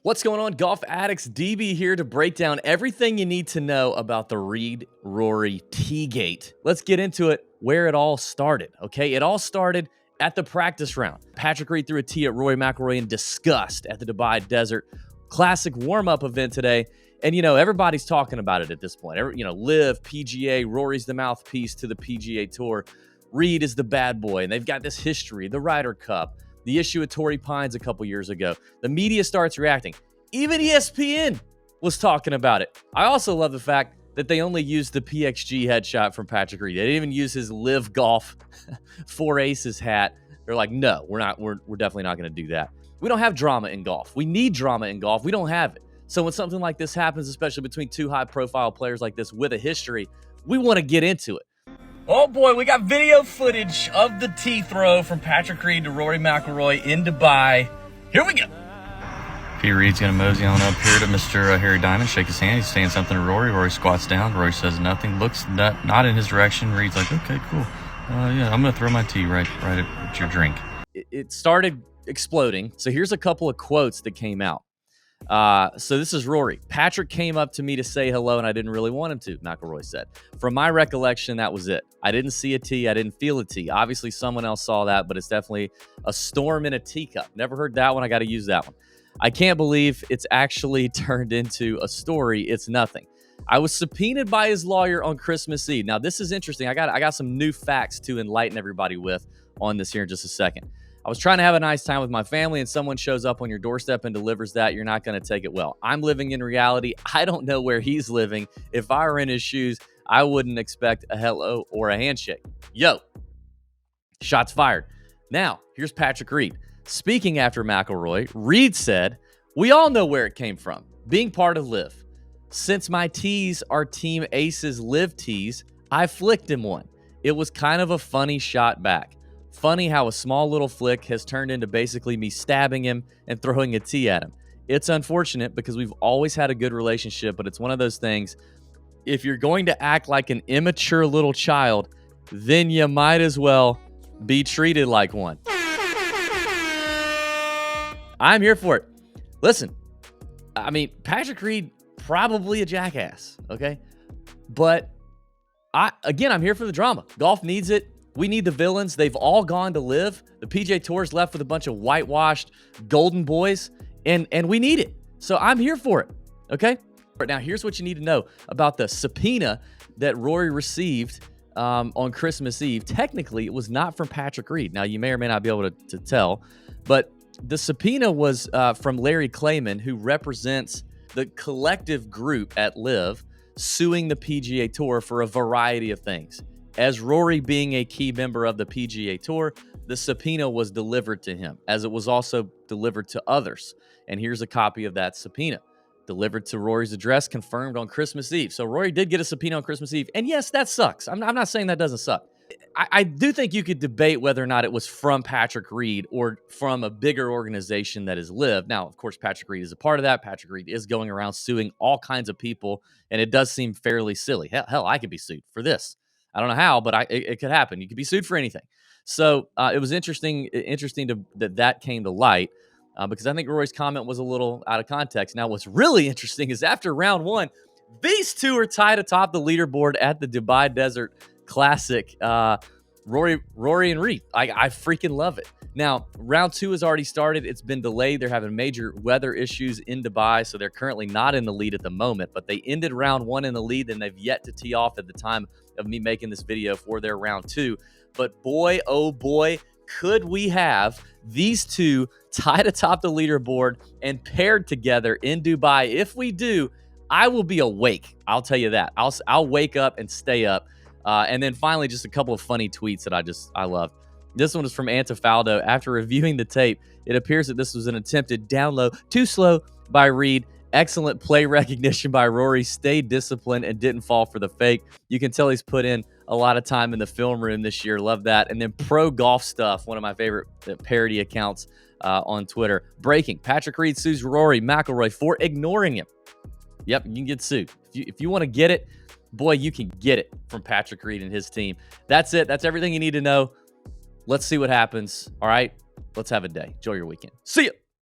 What's going on, Golf Addicts? DB here to break down everything you need to know about the Reed Rory TeeGate. Let's get into it where it all started, okay? It all started at the practice round. Patrick Reed threw a tee at Rory McIlroy in disgust at the Dubai Desert. Classic warm-up event today. And, everybody's talking about it at this point. Live, PGA, Rory's the mouthpiece to the PGA Tour. Reed is the bad boy, and they've got this history, the Ryder Cup, the issue with Torrey Pines a couple years ago. The media starts reacting. Even ESPN was talking about it. I also love the fact that they only used the PXG headshot from Patrick Reed. They didn't even use his Live Golf 4 Aces hat. They're like, no, we're definitely not going to do that. We don't have drama in golf. We need drama in golf. We don't have it. So when something like this happens, especially between two high-profile players like this with a history, we want to get into it. Oh boy, we got video footage of the tee throw from Patrick Reed to Rory McIlroy in Dubai. Here we go. P. Reed's going to mosey on up here to Mr. Harry Diamond, shake his hand. He's saying something to Rory. Rory squats down. Rory says nothing, looks not in his direction. Reed's like, okay, cool. Yeah, I'm going to throw my tee right at your drink. It started exploding. So here's a couple of quotes that came out. So this is Rory. Patrick came up to me to say hello, and I didn't really want him to, McIlroy said. From my recollection, that was it. I didn't see a tee. I didn't feel a tee. Obviously, someone else saw that, but it's definitely a storm in a teacup. Never heard that one. I got to use that one. I can't believe it's actually turned into a story. It's nothing. I was subpoenaed by his lawyer on Christmas Eve. Now, this is interesting. I got some new facts to enlighten everybody with on this here in just a second. I was trying to have a nice time with my family, and someone shows up on your doorstep and delivers that. You're not going to take it well. I'm living in reality. I don't know where he's living. If I were in his shoes, I wouldn't expect a hello or a handshake. Yo, shots fired. Now, here's Patrick Reed. Speaking after McIlroy, Reed said, we all know where it came from, being part of Live. Since my tees are Team Ace's Live tees, I flicked him one. It was kind of a funny shot back. Funny how a small little flick has turned into basically me stabbing him and throwing a tee at him. It's unfortunate because we've always had a good relationship, but it's one of those things. If you're going to act like an immature little child, then you might as well be treated like one. I'm here for it. Listen, I mean, Patrick Reed, probably a jackass, okay? But I'm here for the drama. Golf needs it. We need the villains. They've all gone to Live. The PGA Tour's left with a bunch of whitewashed golden boys, and we need it. So I'm here for it, okay? Now, here's what you need to know about the subpoena that Rory received on Christmas Eve. Technically, it was not from Patrick Reed. Now, you may or may not be able to tell, but the subpoena was from Larry Klayman, who represents the collective group at Live, suing the PGA Tour for a variety of things. As Rory being a key member of the PGA Tour, the subpoena was delivered to him, as it was also delivered to others. And here's a copy of that subpoena. Delivered to Rory's address, confirmed on Christmas Eve. So Rory did get a subpoena on Christmas Eve. And yes, that sucks. I'm not saying that doesn't suck. I do think you could debate whether or not it was from Patrick Reed or from a bigger organization that is Live. Now, of course, Patrick Reed is a part of that. Patrick Reed is going around suing all kinds of people, and it does seem fairly silly. Hell, I could be sued for this. I don't know how, but it could happen. You could be sued for anything. So it was interesting that came to light because I think Rory's comment was a little out of context. Now, what's really interesting is after round one, these two are tied atop the leaderboard at the Dubai Desert Classic. Rory and Reed. I freaking love it. Now, round two has already started. It's been delayed. They're having major weather issues in Dubai, so they're currently not in the lead at the moment, but they ended round one in the lead, and they've yet to tee off at the time of me making this video for their round two. But boy, oh boy, could we have these two tied atop the leaderboard and paired together in Dubai. If we do, I will be awake. I'll tell you that. I'll wake up and stay up. And then finally, just a couple of funny tweets that I love. This one is from Antifaldo. After reviewing the tape, it appears that this was an attempted down low, too slow by Reed. Excellent play recognition by Rory. Stayed disciplined and didn't fall for the fake. You can tell he's put in a lot of time in the film room this year. Love that. And then Pro Golf Stuff, one of my favorite parody accounts on Twitter. Breaking. Patrick Reed sues Rory McIlroy for ignoring him. Yep, you can get sued. If you want to get it, boy, you can get it from Patrick Reed and his team. That's it. That's everything you need to know. Let's see what happens. All right, let's have a day. Enjoy your weekend. See ya.